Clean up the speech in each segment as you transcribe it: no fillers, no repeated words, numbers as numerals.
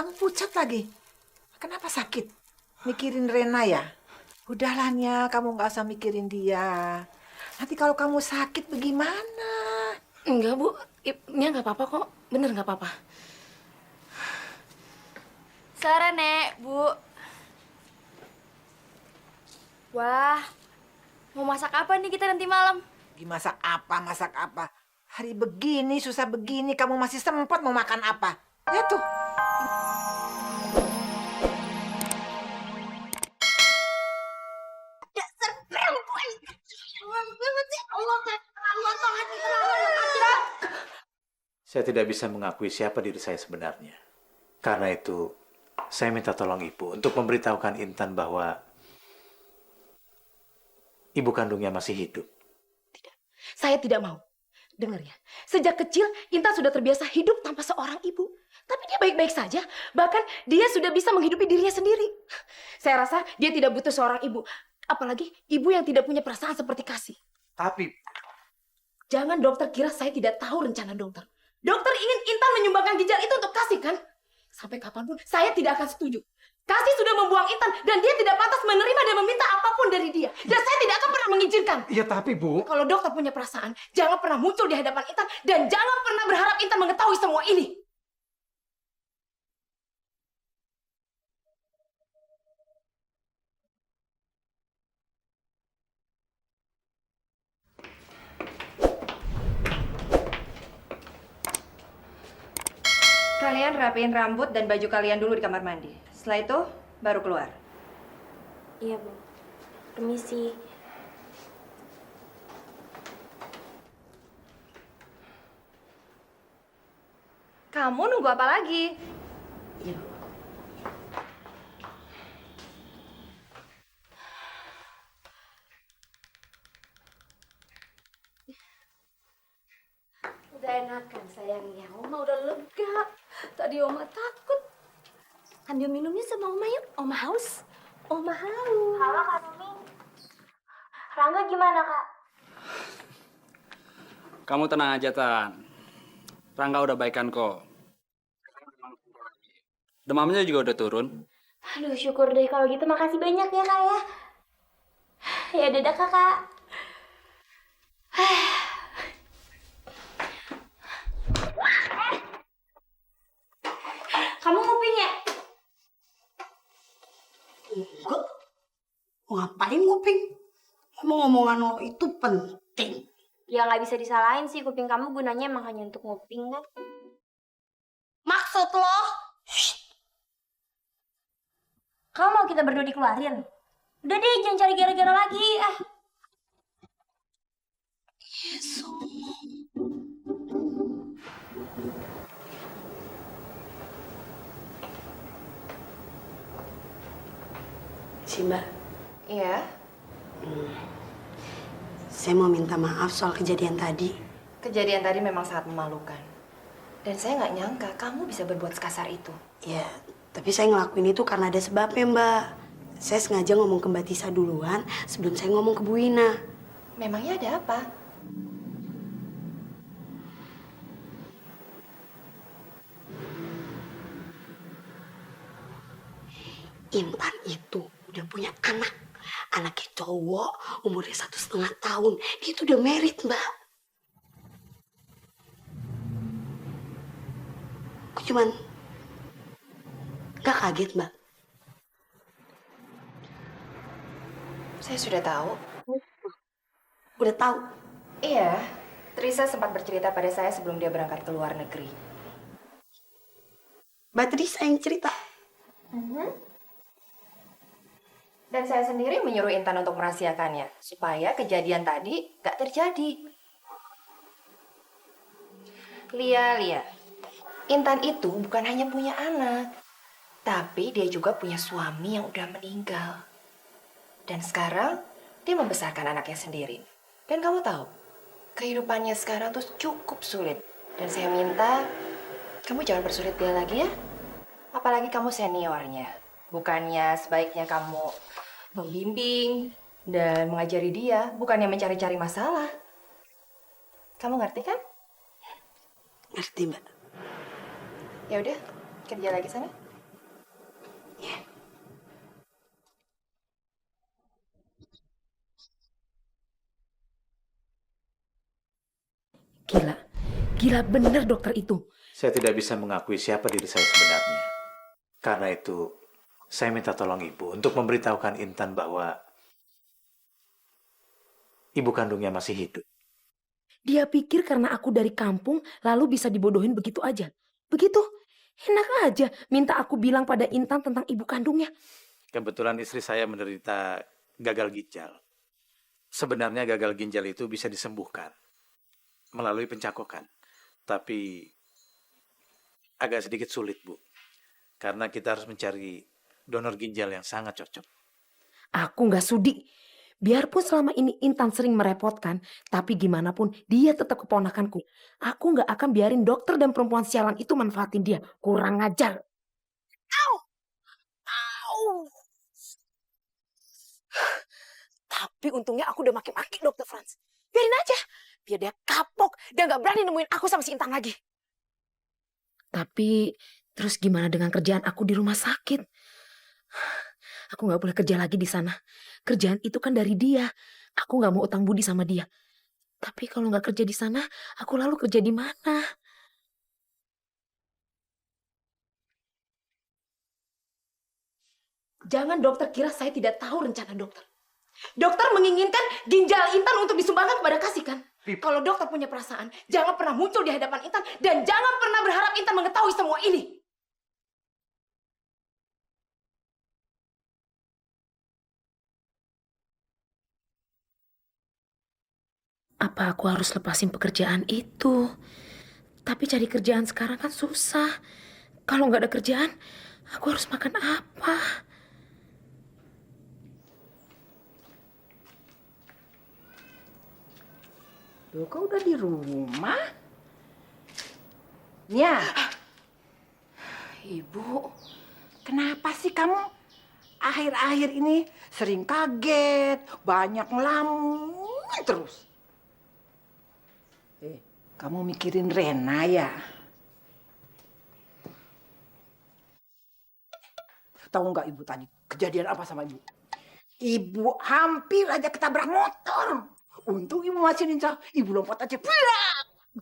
kamu pucat lagi. Kenapa sakit? Mikirin Rena ya? Udahlah Nia, kamu nggak usah mikirin dia. Nanti kalau kamu sakit bagaimana? Enggak, Bu. Nia nggak apa-apa kok. Bener nggak apa-apa. Sore, Nek, Bu. Wah, mau masak apa nih kita nanti malam? Masak apa, masak apa? Hari begini, susah begini, kamu masih sempat mau makan apa? Ya tuh. Saya tidak bisa mengakui siapa diri saya sebenarnya. Karena itu, saya minta tolong ibu untuk memberitahukan Intan bahwa ibu kandungnya masih hidup. Tidak. Saya tidak mau. Dengar ya, sejak kecil Intan sudah terbiasa hidup tanpa seorang ibu. Tapi dia baik-baik saja. Bahkan dia sudah bisa menghidupi dirinya sendiri. Saya rasa dia tidak butuh seorang ibu. Apalagi ibu yang tidak punya perasaan seperti Kasih. Tapi, Jangan dokter kira saya tidak tahu rencana dokter. Dokter ingin Intan menyumbangkan ginjal itu untuk Kasih, kan? Sampai kapanpun saya tidak akan setuju. Kasih sudah membuang Intan dan dia tidak pantas menerima dan meminta apapun dari dia. Dan saya tidak akan pernah mengizinkan. ya tapi Bu. Kalau dokter punya perasaan, jangan pernah muncul di hadapan Intan dan jangan pernah berharap Intan mengetahui semua ini. Kalian rapiin rambut dan baju kalian dulu di kamar mandi. Setelah itu, baru keluar. Iya, Bu. Permisi. Kamu nunggu apa lagi? Iya, Bu. Udah enakan sayangnya. Oma udah lega. Tadi Oma takut. Ambil minumnya sama Oma yuk. Oma haus. Oma haus. Halo Kak Numi. Rangga gimana Kak? Kamu tenang aja, Tan. Rangga udah baikan kok. Demamnya juga udah turun. Aduh syukur deh kalau gitu. Makasih banyak ya Kak ya. Ya dadah Kakak. Kamu nguping ya? Enggak. Ngapain nguping? Emang omongan lo itu penting. Ya nggak bisa disalahin sih, kuping kamu gunanya emang hanya untuk nguping kan? Maksud lo? Kamu mau kita berdua dikeluarin? Udah deh, jangan cari gara-gara lagi. Si Mbak, Iya. saya mau minta maaf soal kejadian tadi. Kejadian tadi memang sangat memalukan. Dan saya nggak nyangka kamu bisa berbuat sekasar itu. Ya, tapi saya ngelakuin itu karena ada sebabnya, Mbak. Saya sengaja ngomong ke Mbak Tisa duluan sebelum saya ngomong ke Bu Ina. Memangnya ada apa? Intan itu udah punya anak. Anaknya cowok, umurnya 1,5 tahun. Dia itu udah married, Mbak. Aku cuman gak kaget, Mbak. Saya sudah tahu. Udah tahu. Iya, Trisa sempat bercerita pada saya sebelum dia berangkat ke luar negeri. Mbak Trisa yang cerita. Dan saya sendiri menyuruh Intan untuk merahasiakannya, supaya kejadian tadi gak terjadi. Lia. Intan itu bukan hanya punya anak, tapi dia juga punya suami yang udah meninggal. Dan sekarang, dia membesarkan anaknya sendiri. Dan kamu tahu, kehidupannya sekarang tuh cukup sulit. Dan saya minta, kamu jangan persulit dia lagi ya. Apalagi kamu seniornya. Bukannya sebaiknya kamu membimbing dan mengajari dia, bukannya mencari-cari masalah. Kamu ngerti kan? Ngerti, Mbak. Ya udah, kerja lagi sana. Gila. Gila bener dokter itu. Saya tidak bisa mengakui siapa diri saya sebenarnya. Karena itu, saya minta tolong ibu untuk memberitahukan Intan bahwa ibu kandungnya masih hidup. Dia pikir karena aku dari kampung lalu bisa dibodohin begitu aja. Begitu? Enak aja minta aku bilang pada Intan tentang ibu kandungnya. Kebetulan istri saya menderita gagal ginjal. Sebenarnya gagal ginjal itu bisa disembuhkan melalui pencakokan. Tapi agak sedikit sulit, Bu. Karena kita harus mencari donor ginjal yang sangat cocok. Aku nggak sudi. Biarpun selama ini Intan sering merepotkan, tapi gimana pun dia tetap keponakanku. Aku nggak akan biarin dokter dan perempuan sialan itu manfaatin dia. Kurang ajar. Au! Au! Tapi untungnya aku udah maki-maki dokter Franz. Biarin aja. Biar dia kapok dan gak berani nemuin aku sama si Intan lagi. Tapi terus gimana dengan kerjaan aku di rumah sakit? Aku gak boleh kerja lagi di sana. Kerjaan itu kan dari dia. Aku gak mau utang budi sama dia. Tapi kalau gak kerja di sana, aku lalu kerja di mana? Jangan dokter kira saya tidak tahu rencana dokter. Dokter menginginkan ginjal Intan untuk disumbangkan kepada Kasih kan? Kalau dokter punya perasaan, jangan pernah muncul di hadapan Intan dan jangan pernah berharap Intan mengetahui semua ini. Apa aku harus lepasin pekerjaan itu? Tapi cari kerjaan sekarang kan susah. Kalau nggak ada kerjaan, aku harus makan apa? Loh, kau udah di rumah? Nia. Ibu, Kenapa sih kamu akhir-akhir ini sering kaget, banyak ngelamun terus? Kamu mikirin Rena ya? Tahu nggak ibu tadi kejadian apa sama ibu? Ibu hampir aja ketabrak motor. Untung ibu masih lincah, ibu lompat aja.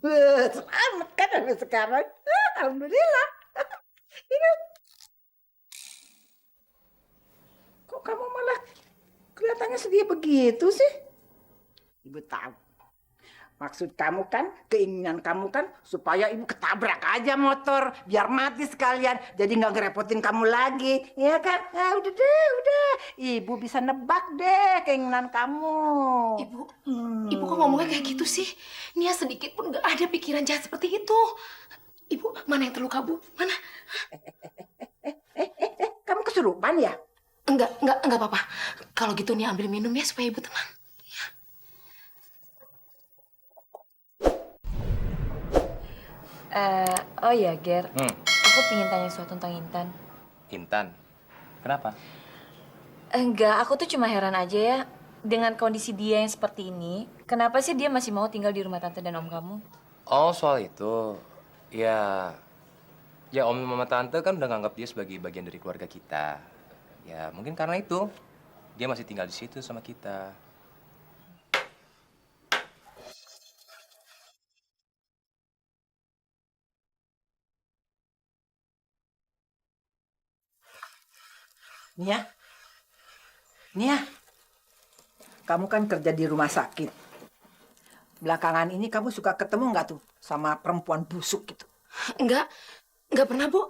Selamat kan sampai sekarang. Alhamdulillah. Ini. Kok kamu malah kelihatannya sedih begitu sih? Ibu tahu. Maksud kamu kan, keinginan kamu kan supaya ibu ketabrak aja motor, biar mati sekalian, jadi nggak ngerepotin kamu lagi, ya kan? Nah, udah deh, udah. Ibu bisa nebak deh keinginan kamu. Ibu kok ngomongnya kayak gitu sih? Nia sedikit pun gak ada pikiran jahat seperti itu. Ibu, mana yang terluka, Bu? Mana? Kamu kesurupan ya? Enggak apa-apa. Kalau gitu Nia ambil minum ya supaya Ibu tenang. Oh ya, Ger. Aku pingin tanya sesuatu tentang Intan. Intan? Kenapa? Enggak, aku tuh cuma heran aja ya. Dengan kondisi dia yang seperti ini, kenapa sih dia masih mau tinggal di rumah tante dan om kamu? Oh, soal itu. Ya om mama tante kan udah nganggap dia sebagai bagian dari keluarga kita. Ya, mungkin karena itu dia masih tinggal di situ sama kita. Nia, kamu kan kerja di rumah sakit. Belakangan ini kamu suka ketemu nggak tuh sama perempuan busuk gitu? Enggak pernah, Bu.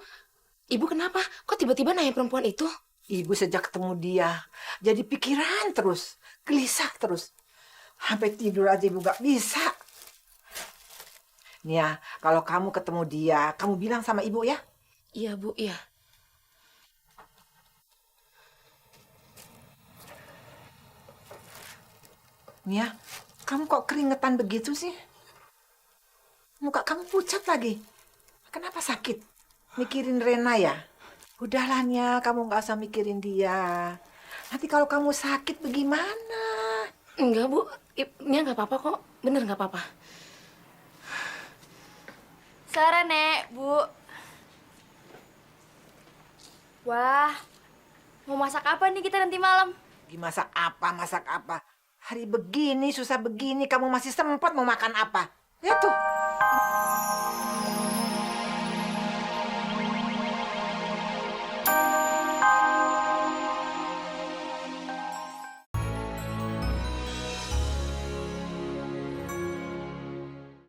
Ibu kenapa? Kok tiba-tiba nanya perempuan itu? Ibu sejak ketemu dia, jadi pikiran terus, gelisah terus. Sampai tidur aja ibu nggak bisa. Nia, kalau kamu ketemu dia, kamu bilang sama ibu ya? Iya, Bu, iya. Nia, kamu kok keringetan begitu sih? Muka kamu pucat lagi. Kenapa sakit? Mikirin Rena ya? Udahlah Nia, kamu nggak usah mikirin dia. Nanti kalau kamu sakit bagaimana? Enggak, Bu. Nia nggak apa-apa kok. Bener nggak apa-apa. Sore, Nek, Bu. Wah, mau masak apa nih kita nanti malam? Masak apa? Hari begini, susah begini, kamu masih sempat mau makan apa? Lihat tuh.